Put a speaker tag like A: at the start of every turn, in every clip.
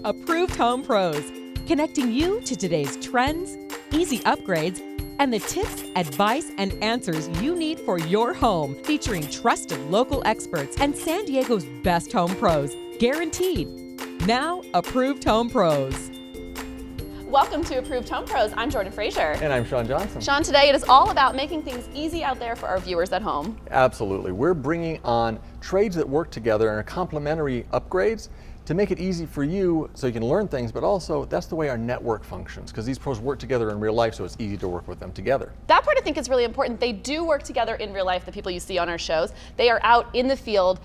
A: Approved Home Pros, connecting you to today's trends, easy upgrades, and the tips, advice, and answers you need for your home, featuring trusted local experts and San Diego's best home pros, guaranteed. Now, Approved Home Pros.
B: Welcome to Approved Home Pros. I'm Jordan Frazier.
C: And I'm Sean Johnson.
B: Sean, today it is all about making things easy out there for our viewers at home.
C: Absolutely. We're bringing on trades that work together and are complementary upgrades to make it easy for you so you can learn things, but also that's the way our network functions, because these pros work together in real life, so it's easy to work with them together.
B: That part I think is really important. They do work together in real life, the people you see on our shows. They are out in the field,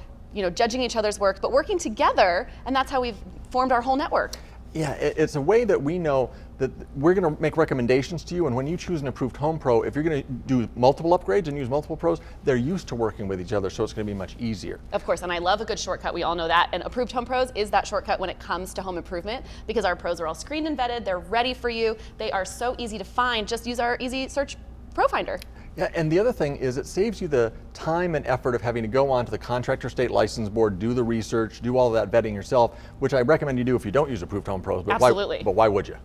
B: judging each other's work, but working together, and that's how we've formed our whole network.
C: Yeah, it's a way that we know that we're going to make recommendations to you, and when you choose an approved home pro, if you're going to do multiple upgrades and use multiple pros, they're used to working with each other, so it's going to be much easier.
B: Of course, and I love a good shortcut. We all know that, and Approved Home Pros is that shortcut when it comes to home improvement, because our pros are all screened and vetted. They're ready for you. They are so easy to find. Just use our easy search Pro Finder.
C: Yeah, and the other thing is it saves you the time and effort of having to go onto the contractor state license board, do the research, do all of that vetting yourself, which I recommend you do if you don't use Approved Home Pros. But
B: absolutely.
C: Why would you?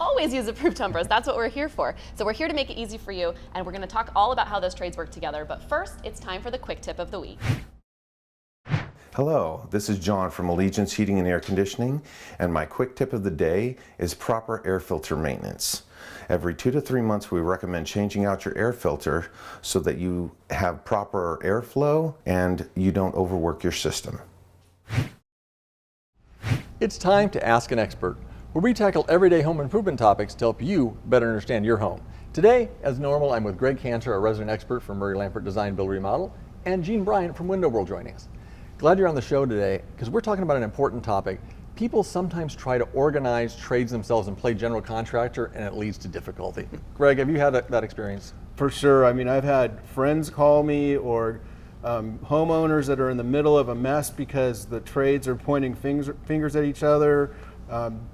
B: Always use Approved Home Pros. That's what we're here for. So we're here to make it easy for you, and we're going to talk all about how those trades work together. But first, it's time for the quick tip of the week.
D: Hello, this is John from Allegiance Heating and Air Conditioning, and my quick tip of the day is proper air filter maintenance. Every 2 to 3 months we recommend changing out your air filter so that you have proper airflow and you don't overwork your system.
C: It's time to Ask an Expert, where we tackle everyday home improvement topics to help you better understand your home. Today, as normal, I'm with Greg Cantor, our resident expert from Murray Lampert Design Build Remodel, and Gene Bryant from Window World joining us. Glad you're on the show today, because we're talking about an important topic. People sometimes try to organize trades themselves and play general contractor, and it leads to difficulty. Greg, have you had that experience?
E: For sure. I mean, I've had friends call me or homeowners that are in the middle of a mess because the trades are pointing fingers at each other.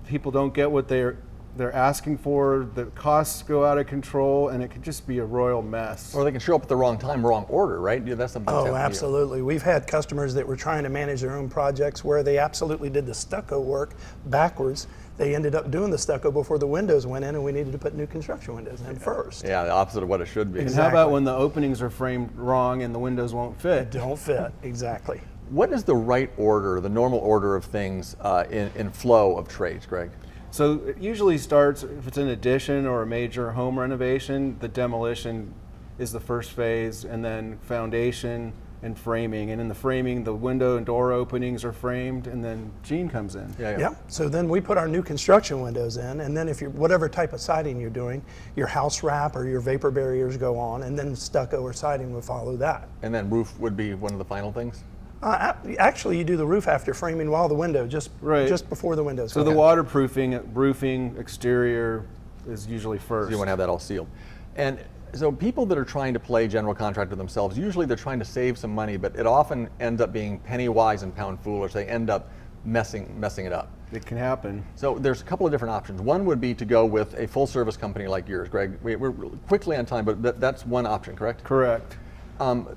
E: People don't get what they're asking for. The costs go out of control, and it could just be a royal mess.
C: Or they can show up at the wrong time, wrong order, right? Yeah, that's something.
F: Oh, absolutely. We've had customers that were trying to manage their own projects where they absolutely did the stucco work backwards. They ended up doing the stucco before the windows went in, and we needed to put new construction windows in first.
C: Yeah, the opposite of what it should be.
E: And how about when the openings are framed wrong and the windows won't fit?
F: Don't fit, exactly.
C: What is the right order, the normal order of things in flow of trades, Greg?
E: So it usually starts, if it's an addition or a major home renovation, the demolition is the first phase, and then foundation and framing. And in the framing, the window and door openings are framed, and then Gene comes in.
F: Yeah. So then we put our new construction windows in, and then if you're whatever type of siding you're doing, your house wrap or your vapor barriers go on, and then stucco or siding will follow that.
C: And then roof would be one of the final things?
F: Actually, you do the roof after framing while the window, just before the windows.
E: So the waterproofing, roofing, exterior is usually first.
C: So you want to have that all sealed. And so people that are trying to play general contractor themselves, usually they're trying to save some money, but it often ends up being penny wise and pound foolish. They end up messing it up.
E: It can happen.
C: So there's a couple of different options. One would be to go with a full service company like yours, Greg. We're quickly on time, but that's one option, correct?
E: Correct.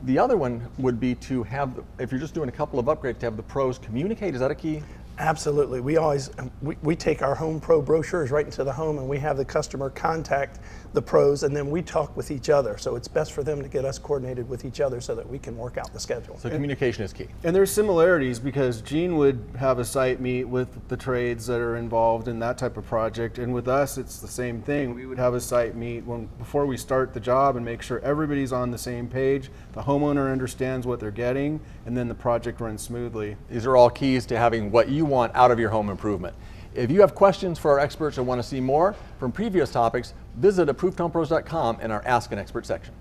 C: The other one would be to have, if you're just doing a couple of upgrades, to have the pros communicate. Is that a key?
F: Absolutely. We take our home pro brochures right into the home, and we have the customer contact the pros, and then we talk with each other. So it's best for them to get us coordinated with each other so that we can work out the schedule.
C: So communication is key.
E: And there's similarities, because Gene would have a site meet with the trades that are involved in that type of project, and with us it's the same thing. We would have a site meet before we start the job and make sure everybody's on the same page, the homeowner understands what they're getting, and then the project runs smoothly.
C: These are all keys to having what you want out of your home improvement. If you have questions for our experts or want to see more from previous topics, visit ApprovedHomePros.com in our Ask an Expert section.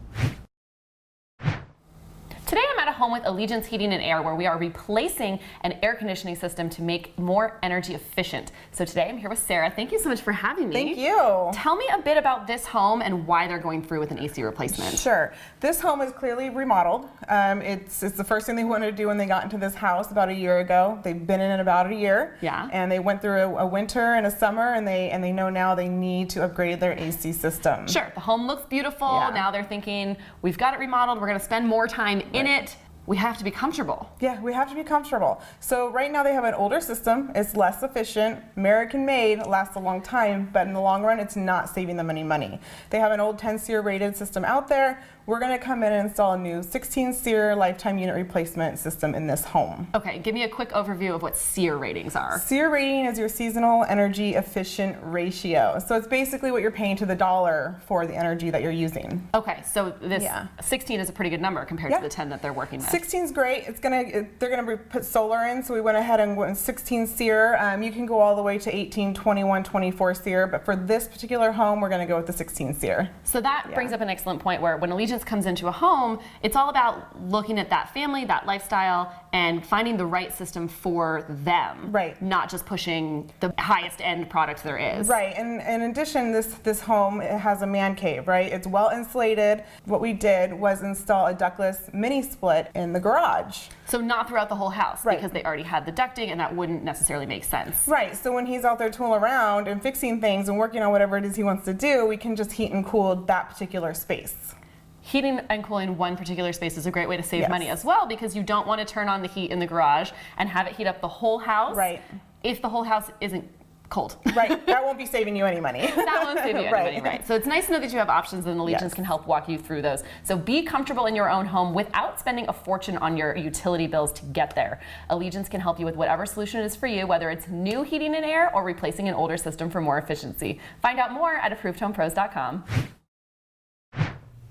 B: Today I'm at a home with Allegiance Heating and Air, where we are replacing an air conditioning system to make more energy efficient. So today I'm here with Sarah. Thank you so much for having me.
G: Thank you.
B: Tell me a bit about this home and why they're going through with an AC replacement.
G: Sure. This home is clearly remodeled. It's the first thing they wanted to do when they got into this house about a year ago. They've been in it about a year.
B: Yeah.
G: And they went through a winter and a summer, and they know now they need to upgrade their AC system.
B: Sure. The home looks beautiful.
G: Yeah.
B: Now they're thinking, we've got it remodeled. We're going to spend more time in it. we have to be comfortable.
G: Yeah, we have to be comfortable. So right now they have an older system. It's less efficient, American made, lasts a long time, but in the long run, it's not saving them any money. They have an old 10 SEER rated system out there. We're going to come in and install a new 16 SEER lifetime unit replacement system in this home.
B: Okay, give me a quick overview of what SEER ratings are.
G: SEER rating is your seasonal energy efficient ratio. So it's basically what you're paying to the dollar for the energy that you're using.
B: Okay, so this 16 is a pretty good number compared to the 10 that they're working with.
G: 16 is great. They're gonna put solar in, so we went ahead and went 16 SEER. You can go all the way to 18, 21, 24 SEER, but for this particular home, we're gonna go with the 16 SEER.
B: So that brings up an excellent point where when Allegiance comes into a home, it's all about looking at that family, that lifestyle, and finding the right system for them.
G: Right.
B: Not just pushing the highest end product there is.
G: Right, and in addition, this home, it has a man cave, right? It's well insulated. What we did was install a ductless mini split in the garage.
B: So not throughout the whole house,
G: Right.
B: because they already had the ducting and that wouldn't necessarily make sense.
G: Right, so when he's out there tooling around and fixing things and working on whatever it is he wants to do, we can just heat and cool that particular space.
B: Heating and cooling one particular space is a great way to save
G: Yes.
B: money as well, because you don't want to turn on the heat in the garage and have it heat up the whole house.
G: Right.
B: If the whole house isn't cold.
G: Right, that won't be saving you any money.
B: That won't save you any money, right? So it's nice to know that you have options and Allegiance
G: Yes.
B: can help walk you through those. So be comfortable in your own home without spending a fortune on your utility bills to get there. Allegiance can help you with whatever solution it is for you, whether it's new heating and air or replacing an older system for more efficiency. Find out more at ApprovedHomePros.com.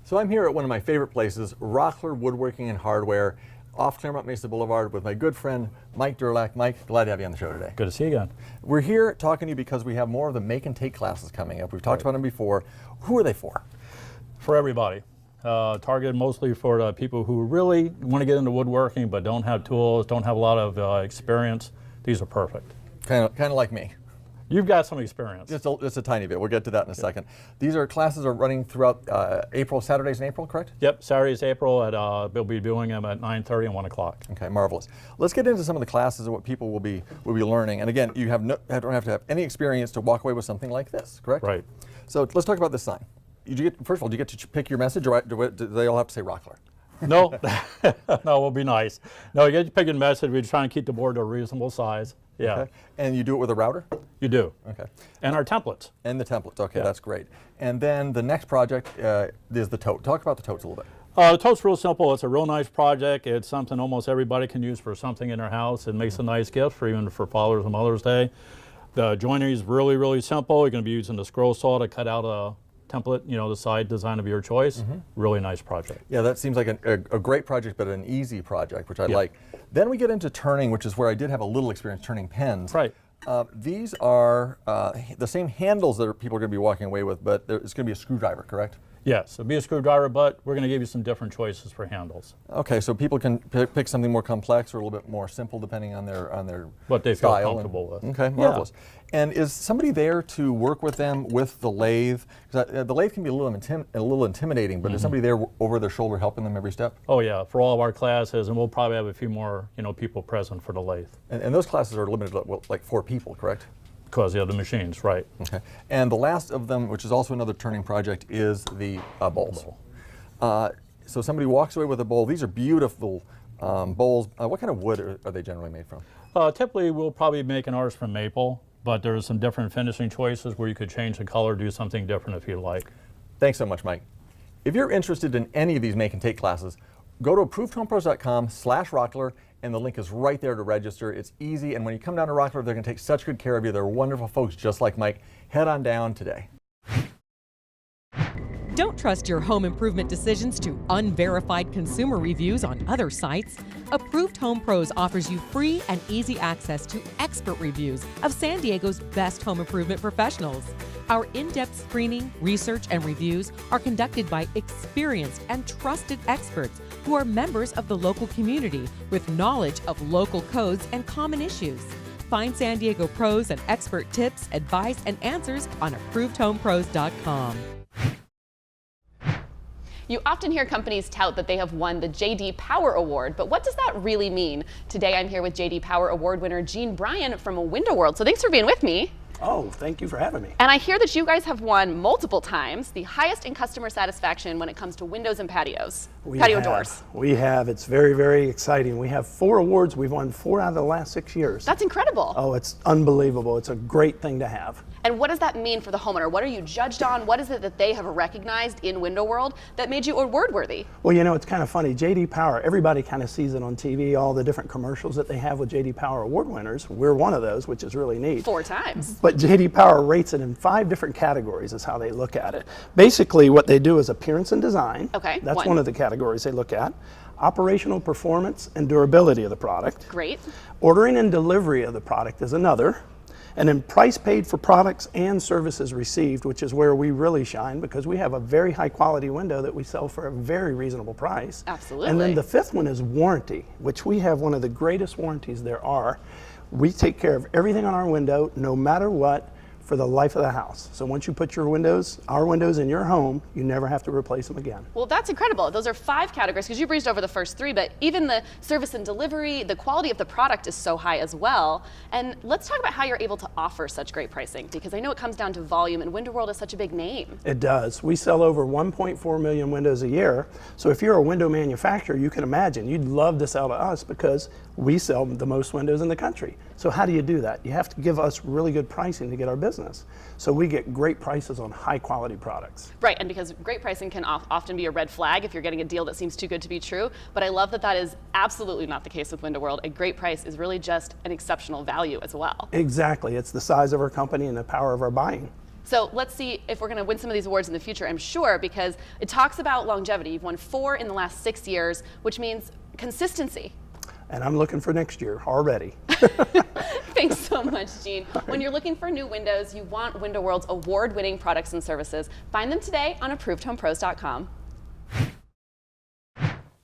C: So I'm here at one of my favorite places, Rockler Woodworking and Hardware, off Claremont Mesa Boulevard with my good friend Mike Durlack. Mike, glad to have you on the show today.
H: Good to see you again.
C: We're here talking to you because we have more of the make and take classes coming up. We've talked about them before. Who are they for?
H: For everybody. Targeted mostly for the people who really want to get into woodworking but don't have tools, don't have a lot of experience. These are perfect.
C: Kind of like me.
H: You've got some experience.
C: Just a tiny bit. We'll get to that in a second. These classes are running throughout April, Saturdays in April, correct?
H: Yep, Saturdays, April, we'll be doing them at 9:30 and 1 o'clock.
C: Okay, marvelous. Let's get into some of the classes and what people will be learning. And again, you don't have to have any experience to walk away with something like this, correct?
H: Right.
C: So let's talk about this sign. First of all, do you get to pick your message, or do they all have to say Rockler?
H: No, no, we'll be nice. No, you get to pick a message. We try and keep the board to a reasonable size. Yeah.
C: Okay. And you do it with a router?
H: You do.
C: Okay.
H: And our templates.
C: And the templates. Okay,
H: Yeah.
C: that's great. And then the next project is the tote. Talk about the totes a little bit.
H: The tote's real simple. It's a real nice project. It's something almost everybody can use for something in their house. It makes a nice gift for even for Father's and Mother's Day. The joinery is really, really simple. You're going to be using the scroll saw to cut out a template, the side design of your choice. Really nice project.
C: Yeah, that seems like a great project, but an easy project, which I like. Then we get into turning, which is where I did have a little experience turning pens.
H: Right.
C: These are the same handles that people are going to be walking away with, but it's going to be a screwdriver, correct?
H: Yes, it'll be a screwdriver, but we're going to give you some different choices for handles.
C: Okay, so people can pick something more complex or a little bit more simple depending on their
H: What they feel
C: style
H: comfortable with.
C: Okay, marvelous. And is somebody there to work with them with the lathe? 'Cause the lathe can be a little intimidating, but is somebody there over their shoulder helping them every step?
H: Oh yeah, for all of our classes, and we'll probably have a few more people present for the lathe.
C: And those classes are limited to like 4 people, correct?
H: Because the machines, right.
C: Okay. And the last of them, which is also another turning project, is the bowls. So somebody walks away with a bowl. These are beautiful bowls. What kind of wood are they generally made from?
H: Typically, we'll probably be making ours from maple, but there's some different finishing choices where you could change the color, do something different if you like.
C: Thanks so much, Mike. If you're interested in any of these make and take classes, go to ApprovedHomePros.com/Rockler, and the link is right there to register. It's easy, and when you come down to Rockler, they're going to take such good care of you. They're wonderful folks just like Mike. Head on down today.
A: Don't trust your home improvement decisions to unverified consumer reviews on other sites. Approved Home Pros offers you free and easy access to expert reviews of San Diego's best home improvement professionals. Our in-depth screening, research, and reviews are conducted by experienced and trusted experts who are members of the local community with knowledge of local codes and common issues. Find San Diego pros and expert tips, advice, and answers on ApprovedHomePros.com.
B: You often hear companies tout that they have won the J.D. Power Award, but what does that really mean? Today I'm here with J.D. Power Award winner Jean Bryan from Window World. So thanks for being with me.
F: Oh, thank you for having me.
B: And I hear that you guys have won multiple times the highest in customer satisfaction when it comes to windows and patios, patio doors.
F: We have. It's very, very exciting. We have 4 awards. We've won 4 out of the last 6 years.
B: That's incredible.
F: Oh, it's unbelievable. It's a great thing to have.
B: And what does that mean for the homeowner? What are you judged on? What is it that they have recognized in Window World that made you award worthy?
F: Well, you know, it's kind of funny. J.D. Power, everybody kind of sees it on TV, all the different commercials that they have with J.D. Power award winners. We're one of those, which is really neat.
B: 4 times.
F: But J.D. Power rates it in 5 different categories is how they look at it. Basically, what they do is appearance and design.
B: Okay,
F: That's one of the categories they look at. Operational performance and durability of the product.
B: Great.
F: Ordering and delivery of the product is another. And then price paid for products and services received, which is where we really shine because we have a very high quality window that we sell for a very reasonable price.
B: Absolutely.
F: And then the 5th one is warranty, which we have one of the greatest warranties there are. We take care of everything on our window, no matter what, for the life of the house. So once you put your windows, our windows in your home, you never have to replace them again.
B: Well, that's incredible. Those are 5 categories because you breezed over the first 3, but even the service and delivery, the quality of the product is so high as well. And let's talk about how you're able to offer such great pricing because I know it comes down to volume and Window World is such a big name.
F: It does. We sell over 1.4 million windows a year. So if you're a window manufacturer, you can imagine you'd love to sell to us because we sell the most windows in the country. So how do you do that? You have to give us really good pricing to get our business. So we get great prices on high quality products.
B: Right, and because great pricing can often be a red flag if you're getting a deal that seems too good to be true, but I love that that is absolutely not the case with Window World. A great price is really just an exceptional value as well.
F: Exactly, it's the size of our company and the power of our buying.
B: So let's see if we're going to win some of these awards in the future, I'm sure, because it talks about longevity. You've won 4 in the last 6 years, which means consistency.
F: And I'm looking for next year already.
B: Thanks so much, Gene. When you're looking for new windows, you want Window World's award-winning products and services. Find them today on ApprovedHomePros.com.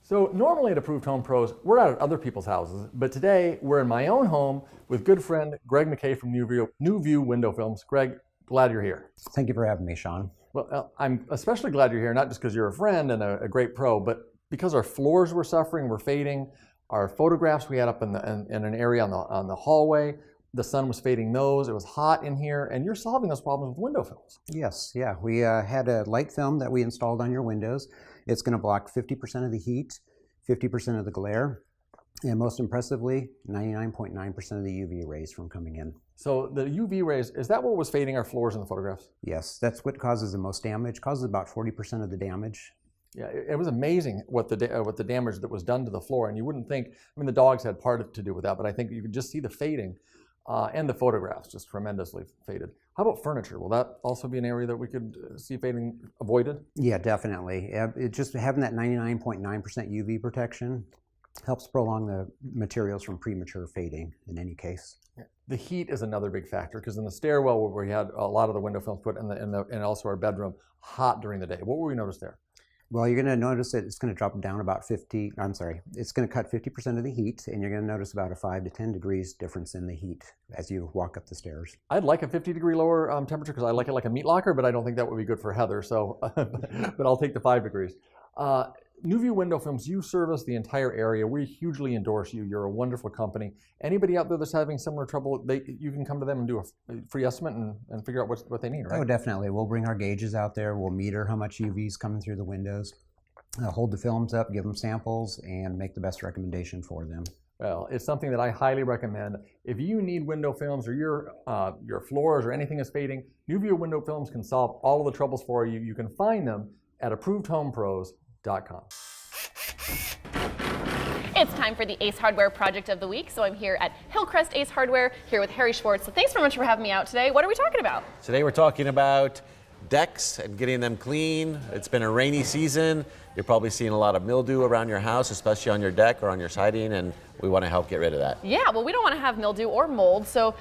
C: So normally at Approved Home Pros, we're out at other people's houses, but today we're in my own home with good friend Greg McKay from New View Window Films. Greg, glad you're here.
I: Thank you for having me, Sean.
C: Well, I'm especially glad you're here, not just because you're a friend and a great pro, but because our floors were suffering, were fading. Our photographs we had up in an area on the hallway, the sun was fading those. It was hot in here, and you're solving those problems with window films.
I: Yes, yeah. We had a light film that we installed on your windows. It's going to block 50% of the heat, 50% of the glare, and most impressively, 99.9% of the UV rays from coming in.
C: So the UV rays, is that what was fading our floors in the photographs?
I: Yes, that's what causes the most damage. Causes about 40% of the damage.
C: Yeah, it was amazing what the damage that was done to the floor, and you wouldn't think. I mean, the dogs had part to do with that, but I think you could just see the fading, and the photographs just tremendously faded. How about furniture? Will that also be an area that we could see fading avoided?
I: Yeah, definitely. It just having that 99.9% UV protection helps prolong the materials from premature fading in any case.
C: Yeah. The heat is another big factor because in the stairwell where we had a lot of the window films put and also our bedroom, hot during the day. What will we notice there?
I: Well, you're going to notice that it's going to drop down about it's going to cut 50% of the heat, and you're going to notice about a 5 to 10 degrees difference in the heat as you walk up the stairs.
C: I'd like a 50-degree lower temperature because I like it like a meat locker, but I don't think that would be good for Heather, so, but I'll take the 5 degrees. New View Window Films, you service the entire area. We hugely endorse you. You're a wonderful company. Anybody out there that's having similar trouble, you can come to them and do a free estimate and figure out what they need, right?
I: Oh, definitely. We'll bring our gauges out there. We'll meter how much UV is coming through the windows, hold the films up, give them samples, and make the best recommendation for them.
C: Well, it's something that I highly recommend. If you need window films or your floors or anything is fading, New View Window Films can solve all of the troubles for you. You can find them at ApprovedHomePros.com.
B: It's time for the Ace Hardware Project of the Week. So I'm here at Hillcrest Ace Hardware, here with Harry Schwartz. So thanks very much for having me out today. What are we talking about?
J: Today we're talking about decks and getting them clean. It's been a rainy season. You're probably seeing a lot of mildew around your house, especially on your deck or on your siding, and we want to help get rid of that.
B: Yeah, well, we don't want to have mildew or mold. So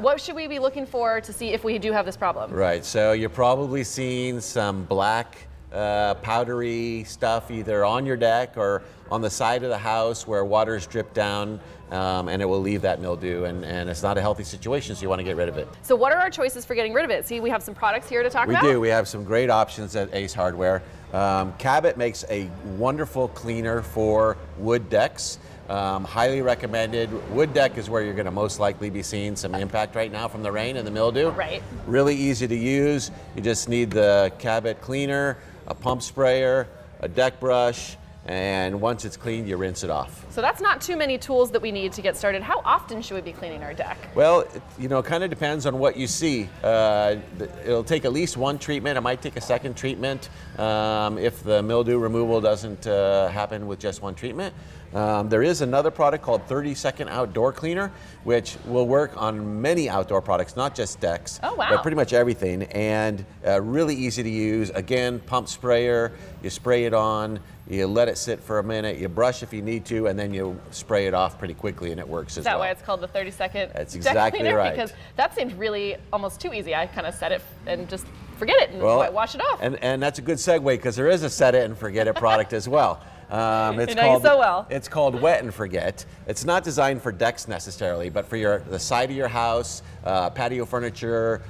B: what should we be looking for to see if we do have this problem?
J: Right, so you're probably seeing some black powdery stuff either on your deck or on the side of the house where water's dripped down, and it will leave that mildew, and it's not a healthy situation, so you want to get rid of it.
B: So what are our choices for getting rid of it? See, we have some products here to talk about.
J: We do. We have some great options at Ace Hardware. Cabot makes a wonderful cleaner for wood decks. Highly recommended. Wood deck is where you're going to most likely be seeing some impact right now from the rain and the mildew.
B: Right.
J: Really easy to use. You just need the cabinet cleaner, a pump sprayer, a deck brush, and once it's cleaned, you rinse it off.
B: So that's not too many tools that we need to get started. How often should we be cleaning our deck?
J: Well, it kind of depends on what you see. It'll take at least one treatment. It might take a second treatment if the mildew removal doesn't happen with just one treatment. There is another product called 30-second outdoor cleaner, which will work on many outdoor products, not just decks,
B: oh, wow.
J: but pretty much everything, and really easy to use. Again, pump sprayer, you spray it on, you let it sit for a minute, you brush if you need to, and then you spray it off pretty quickly, and it works as well.
B: Is that why it's called the 30-second
J: That's
B: deck
J: exactly
B: cleaner?
J: right.
B: Because that seems really almost too easy. I kind of set it and just forget it and wash it off.
J: And that's a good segue, because there is a set it and forget it product as well.
B: You know you so well.
J: It's called Wet and Forget. It's not designed for decks necessarily, but for the side of your house, patio furniture,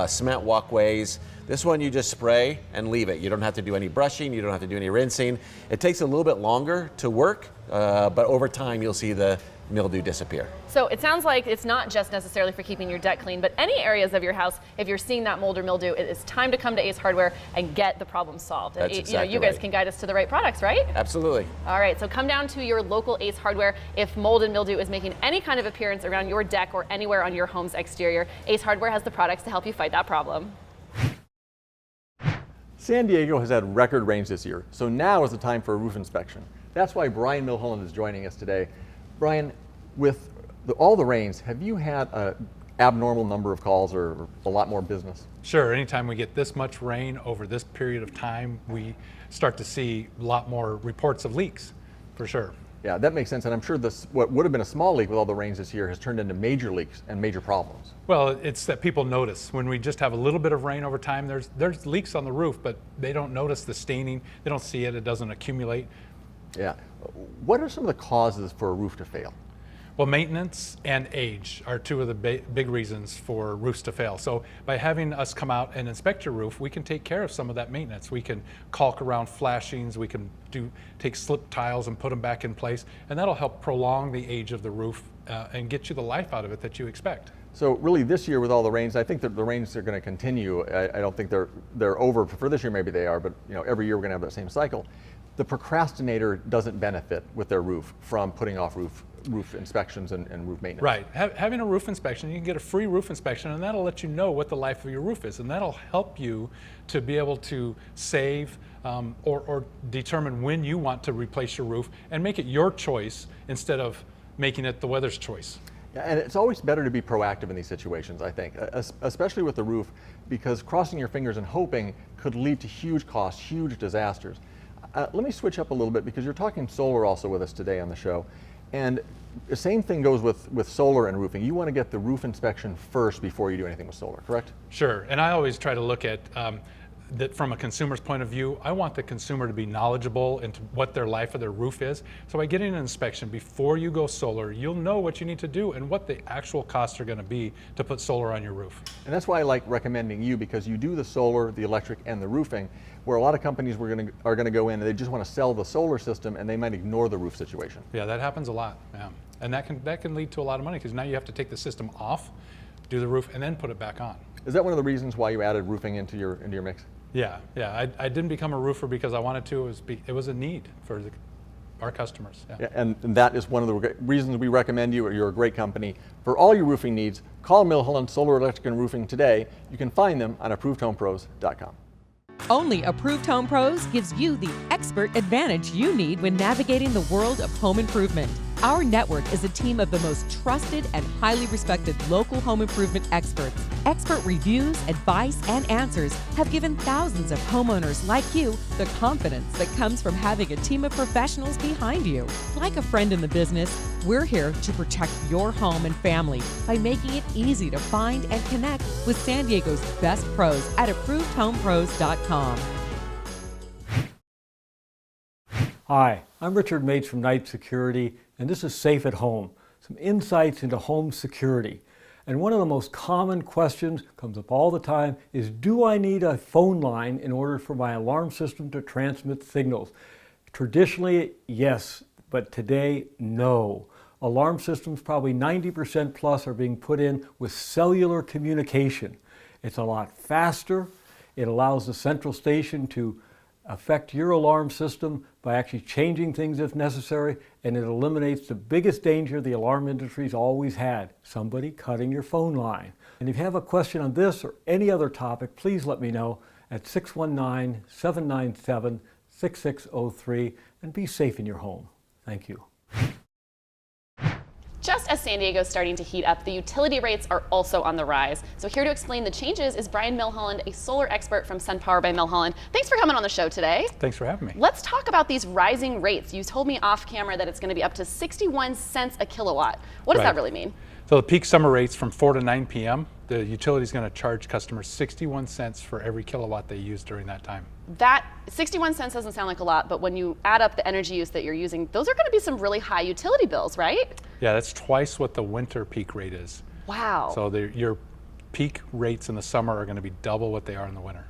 J: cement walkways. This one you just spray and leave it. You don't have to do any brushing, you don't have to do any rinsing. It takes a little bit longer to work, but over time you'll see the mildew disappear.
B: So it sounds like it's not just necessarily for keeping your deck clean, but any areas of your house, if you're seeing that mold or mildew, it is time to come to Ace Hardware and get the problem solved.
J: That's exactly
B: you guys
J: right.
B: can guide us to the right products, right?
J: Absolutely.
B: All right, so come down to your local Ace Hardware if mold and mildew is making any kind of appearance around your deck or anywhere on your home's exterior. Ace Hardware has the products to help you fight that problem.
C: San Diego has had record rains this year, so now is the time for a roof inspection. That's why Brian Milholland is joining us today. Brian, with all the rains, have you had an abnormal number of calls or a lot more business?
K: Sure. Anytime we get this much rain over this period of time, we start to see a lot more reports of leaks, for sure.
C: Yeah, that makes sense. And I'm sure what would have been a small leak with all the rains this year has turned into major leaks and major problems.
K: Well, it's that people notice when we just have a little bit of rain over time. There's leaks on the roof, but they don't notice the staining. They don't see it. It doesn't accumulate.
C: Yeah. What are some of the causes for a roof to fail?
K: Well, maintenance and age are two of the big reasons for roofs to fail. So by having us come out and inspect your roof, we can take care of some of that maintenance. We can caulk around flashings, we can take slip tiles and put them back in place, and that'll help prolong the age of the roof and get you the life out of it that you expect.
C: So really this year with all the rains, I think that the rains are going to continue. I don't think they're over for this year, maybe they are, but every year we're going to have that same cycle. The procrastinator doesn't benefit with their roof from putting off roof inspections and roof maintenance.
K: Right. Having a roof inspection, you can get a free roof inspection, and that'll let you know what the life of your roof is, and that'll help you to be able to save or determine when you want to replace your roof and make it your choice instead of making it the weather's choice.
C: Yeah, and it's always better to be proactive in these situations, I think, especially with the roof, because crossing your fingers and hoping could lead to huge costs, huge disasters. Let me switch up a little bit because you're talking solar also with us today on the show. And the same thing goes with solar and roofing. You want to get the roof inspection first before you do anything with solar, correct?
K: Sure, and I always try to look at that from a consumer's point of view. I want the consumer to be knowledgeable into what their life of their roof is. So by getting an inspection before you go solar, you'll know what you need to do and what the actual costs are going to be to put solar on your roof.
C: And that's why I like recommending you, because you do the solar, the electric, and the roofing, where a lot of companies are going to go in and they just want to sell the solar system and they might ignore the roof situation.
K: Yeah, that happens a lot. Yeah, and that can lead to a lot of money because now you have to take the system off, do the roof, and then put it back on.
C: Is that one of the reasons why you added roofing into your mix?
K: Yeah. I didn't become a roofer because I wanted to. It was a need for our customers. Yeah.
C: Yeah, and that is one of the reasons we recommend you. You're a great company. For all your roofing needs, call Milholland Solar, Electric, and Roofing today. You can find them on ApprovedHomePros.com.
A: Only Approved Home Pros gives you the expert advantage you need when navigating the world of home improvement. Our network is a team of the most trusted and highly respected local home improvement experts. Expert reviews, advice, and answers have given thousands of homeowners like you the confidence that comes from having a team of professionals behind you. Like a friend in the business, we're here to protect your home and family by making it easy to find and connect with San Diego's best pros at ApprovedHomePros.com.
L: Hi, I'm Richard Mates from Knight Security, and this is Safe at Home, some insights into home security. And one of the most common questions comes up all the time is, do I need a phone line in order for my alarm system to transmit signals? Traditionally, yes, but today, no. Alarm systems, probably 90% plus, are being put in with cellular communication. It's a lot faster. It allows the central station to affect your alarm system by actually changing things if necessary, and it eliminates the biggest danger the alarm industry's always had, somebody cutting your phone line. And if you have a question on this or any other topic, please let me know at 619-797-6603, and be safe in your home. Thank you.
B: Just as San Diego is starting to heat up, the utility rates are also on the rise. So here to explain the changes is Brian Milholland, a solar expert from SunPower by Milholland. Thanks for coming on the show today.
K: Thanks for having me.
B: Let's talk about these rising rates. You told me off camera that it's going to be up to 61 cents a kilowatt. What does that really mean?
K: So the peak summer rates from 4 to 9 p.m., the utility is going to charge customers 61 cents for every kilowatt they use during that time.
B: That 61 cents doesn't sound like a lot, but when you add up the energy use that you're using, those are going to be some really high utility bills, right?
K: Yeah, that's twice what the winter peak rate is.
B: Wow.
K: So your peak rates in the summer are going to be double what they are in the winter.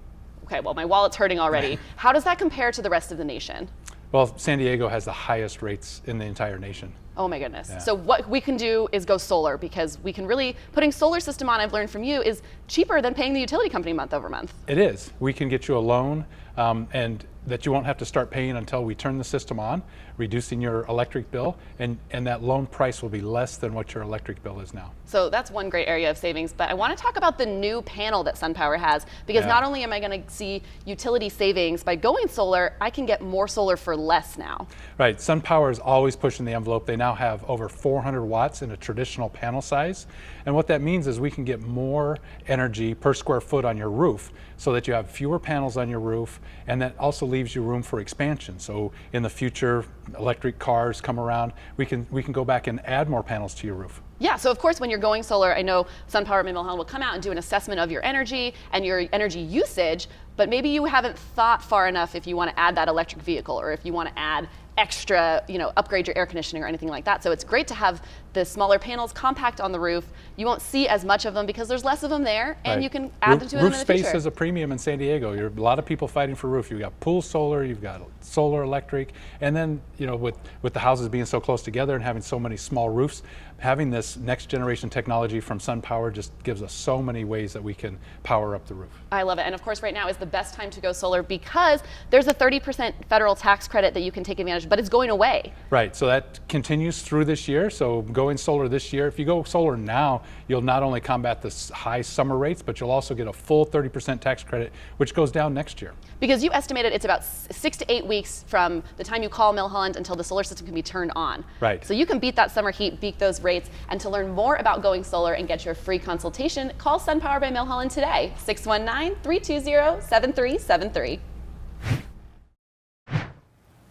B: Okay, well, my wallet's hurting already. How does that compare to the rest of the nation?
K: Well, San Diego has the highest rates in the entire nation.
B: Oh my goodness.
K: Yeah.
B: So what we can do is go solar, because we can really, putting solar system on, I've learned from you, is cheaper than paying the utility company month over month.
K: It is. We can get you a loan and that you won't have to start paying until we turn the system on, reducing your electric bill, and that loan price will be less than what your electric bill is now.
B: So that's one great area of savings, but I want to talk about the new panel that SunPower has, because not only am I going to see utility savings by going solar, I can get more solar for less now.
K: Right, SunPower is always pushing the envelope. They now have over 400 watts in a traditional panel size, and what that means is we can get more energy per square foot on your roof, so that you have fewer panels on your roof, and that also leaves you room for expansion. So in the future, electric cars come around, we can go back and add more panels to your roof.
B: Yeah, so of course when you're going solar, I know SunPower and Milholland will come out and do an assessment of your energy and your energy usage, but maybe you haven't thought far enough if you want to add that electric vehicle, or if you want to add extra, upgrade your air conditioning or anything like that. So it's great to have the smaller panels compact on the roof. You won't see as much of them because there's less of them there, and you can add them to them in the future.
K: Roof space is a premium in San Diego. You're a lot of people fighting for roof. You've got pool solar, you've got solar electric, and then with the houses being so close together and having so many small roofs, having this next generation technology from SunPower just gives us so many ways that we can power up the roof.
B: I love it. And of course right now is the best time to go solar, because there's a 30% federal tax credit that you can take advantage of, but it's going away.
K: Right, so that continues through this year. So going solar this year, if you go solar now, you'll not only combat the high summer rates, but you'll also get a full 30% tax credit, which goes down next year.
B: Because you estimated it's about 6 to 8 weeks from the time you call Milholland until the solar system can be turned on.
K: Right.
B: So you can beat that summer heat, beat those rates, and to learn more about going solar and get your free consultation, call SunPower by Milholland today, 619-320-7373.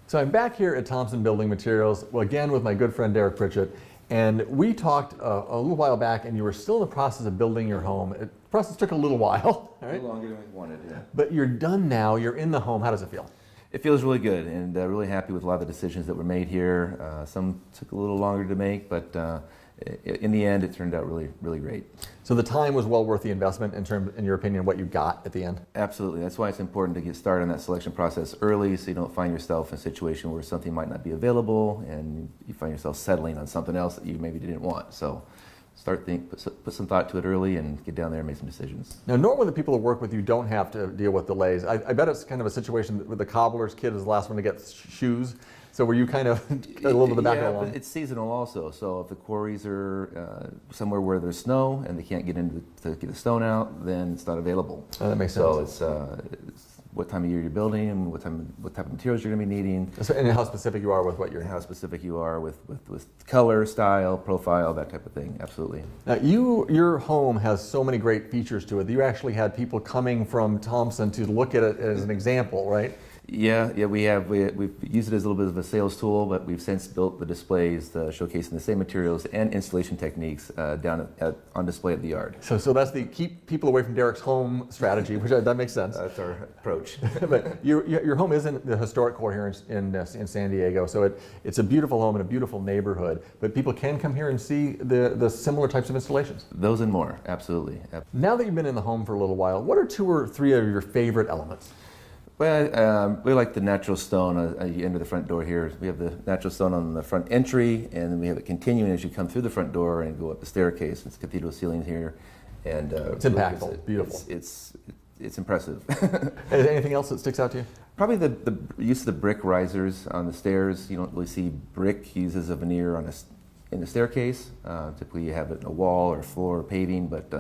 C: So I'm back here at Thompson Building Materials, well, again with my good friend Derek Pritchett, and we talked a little while back, and you were still in the process of building your home. The process took a little while, right?
M: A little longer than we wanted, yeah.
C: But you're done now, you're in the home. How does it feel?
M: It feels really good, and really happy with a lot of the decisions that were made here. Some took a little longer to make, but in the end, it turned out really, really great.
C: So the time was well worth the investment in your opinion, what you got at the end?
M: Absolutely. That's why it's important to get started on that selection process early, so you don't find yourself in a situation where something might not be available and you find yourself settling on something else that you maybe didn't want. So put some thought to it early and get down there and make some decisions.
C: Now, normally the people who work with you don't have to deal with delays. I bet it's kind of a situation where the cobbler's kid is the last one to get shoes. So were you kind of a little to the back of the line?
M: But it's seasonal also. So if the quarries are somewhere where there's snow and they can't get in to get the stone out, then it's not available.
C: Oh, that makes sense.
M: So it's what time of year you're building and what type of materials you're going to be needing.
C: And how specific you are with what you're...
M: How specific you are with color, style, profile, that type of thing. Absolutely.
C: Now, your home has so many great features to it. You actually had people coming from Thompson to look at it as an example, right?
M: Yeah, we've used it as a little bit of a sales tool, but we've since built the displays showcasing the same materials and installation techniques down on display at the yard.
C: So that's the keep people away from Derek's home strategy, which that makes sense.
M: That's our approach.
C: But your home is in the historic core here in San Diego, so it's a beautiful home in a beautiful neighborhood. But people can come here and see the similar types of installations.
M: Those and more, absolutely.
C: Now that you've been in the home for a little while, what are 2 or 3 of your favorite elements?
M: Well, we like the natural stone. You enter the front door here. We have the natural stone on the front entry, and then we have it continuing as you come through the front door and go up the staircase. It's cathedral ceiling here, and
C: it's impactful, beautiful.
M: It's impressive.
C: Anything else that sticks out to you?
M: Probably the use of the brick risers on the stairs. You don't really see brick used as a veneer in the staircase. Typically, you have it in a wall or floor or paving, but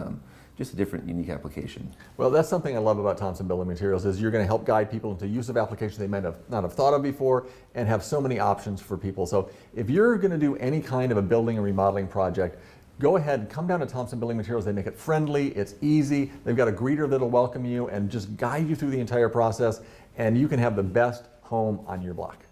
M: just a different, unique application.
C: Well, that's something I love about Thompson Building Materials is you're going to help guide people into use of applications they might not have thought of before and have so many options for people. So if you're going to do any kind of a building and remodeling project, go ahead and come down to Thompson Building Materials. They make it friendly, it's easy. They've got a greeter that'll welcome you and just guide you through the entire process, and you can have the best home on your block.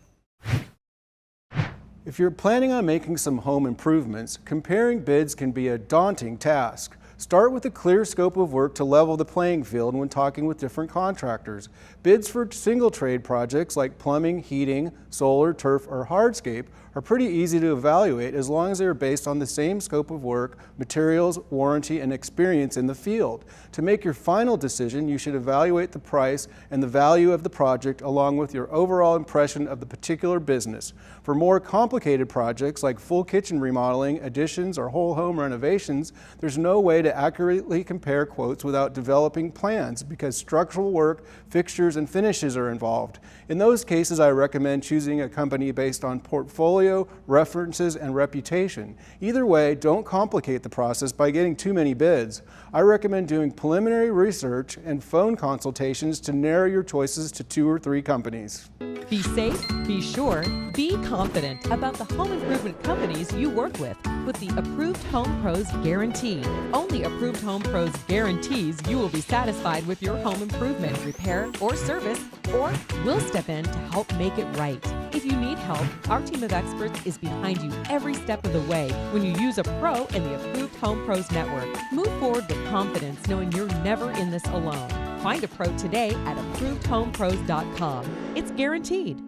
E: If you're planning on making some home improvements, comparing bids can be a daunting task. Start with a clear scope of work to level the playing field when talking with different contractors. Bids for single trade projects like plumbing, heating, solar, turf, or hardscape are pretty easy to evaluate as long as they are based on the same scope of work, materials, warranty, and experience in the field. To make your final decision, you should evaluate the price and the value of the project along with your overall impression of the particular business. For more complicated projects like full kitchen remodeling, additions, or whole home renovations, there's no way to accurately compare quotes without developing plans because structural work, fixtures, and finishes are involved. In those cases, I recommend choosing a company based on portfolio, references, and reputation. Either way, don't complicate the process by getting too many bids. I recommend doing preliminary research and phone consultations to narrow your choices to 2 or 3 companies.
A: Be safe, be sure, be confident about the home improvement companies you work with the Approved Home Pros Guarantee. Only Approved Home Pros guarantees you will be satisfied with your home improvement, repair, or service, or we'll step in to help make it right. If you need help, our team of experts is behind you every step of the way when you use a pro in the Approved Home Pros Network. Move forward with confidence knowing you're never in this alone. Find a pro today at ApprovedHomePros.com. It's guaranteed.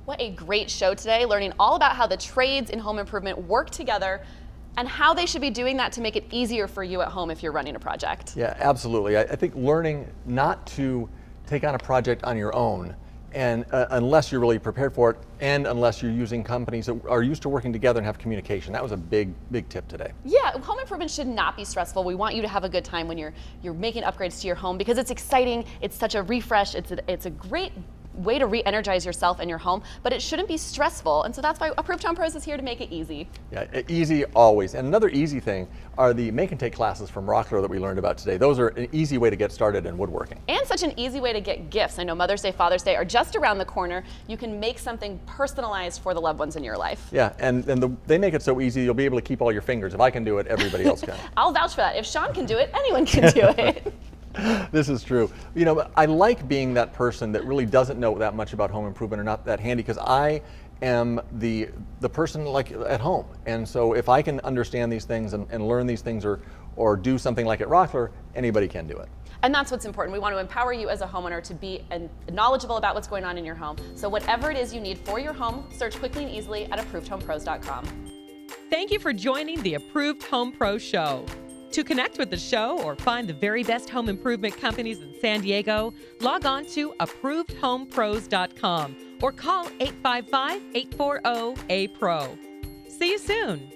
B: What a great show today, learning all about how the trades in home improvement work together and how they should be doing that to make it easier for you at home if you're running a project.
C: Yeah, absolutely. I think learning not to take on a project on your own and unless you're really prepared for it and unless you're using companies that are used to working together and have communication. That was a big tip today.
B: Yeah, home improvement should not be stressful. We want you to have a good time when you're making upgrades to your home because it's exciting, it's such a refresh, it's a great way to re-energize yourself and your home, but it shouldn't be stressful, and so that's why Approved Home Pros is here to make it easy.
C: Yeah, easy always. And another easy thing are the make and take classes from Rockler that we learned about today. Those are an easy way to get started in woodworking.
B: And such an easy way to get gifts. I know Mother's Day, Father's Day are just around the corner. You can make something personalized for the loved ones in your life.
C: Yeah, and they make it so easy you'll be able to keep all your fingers. If I can do it, everybody else can.
B: I'll vouch for that. If Sean can do it, anyone can do it.
C: This is true. You know, I like being that person that really doesn't know that much about home improvement or not that handy because I am the person like at home. And so if I can understand these things and learn these things or do something like at Rockler, anybody can do it.
B: And that's what's important. We want to empower you as a homeowner to be knowledgeable about what's going on in your home. So whatever it is you need for your home, search quickly and easily at ApprovedHomePros.com.
A: Thank you for joining the Approved Home Pro Show. To connect with the show or find the very best home improvement companies in San Diego, log on to ApprovedHomePros.com or call 855-840-APRO. See you soon.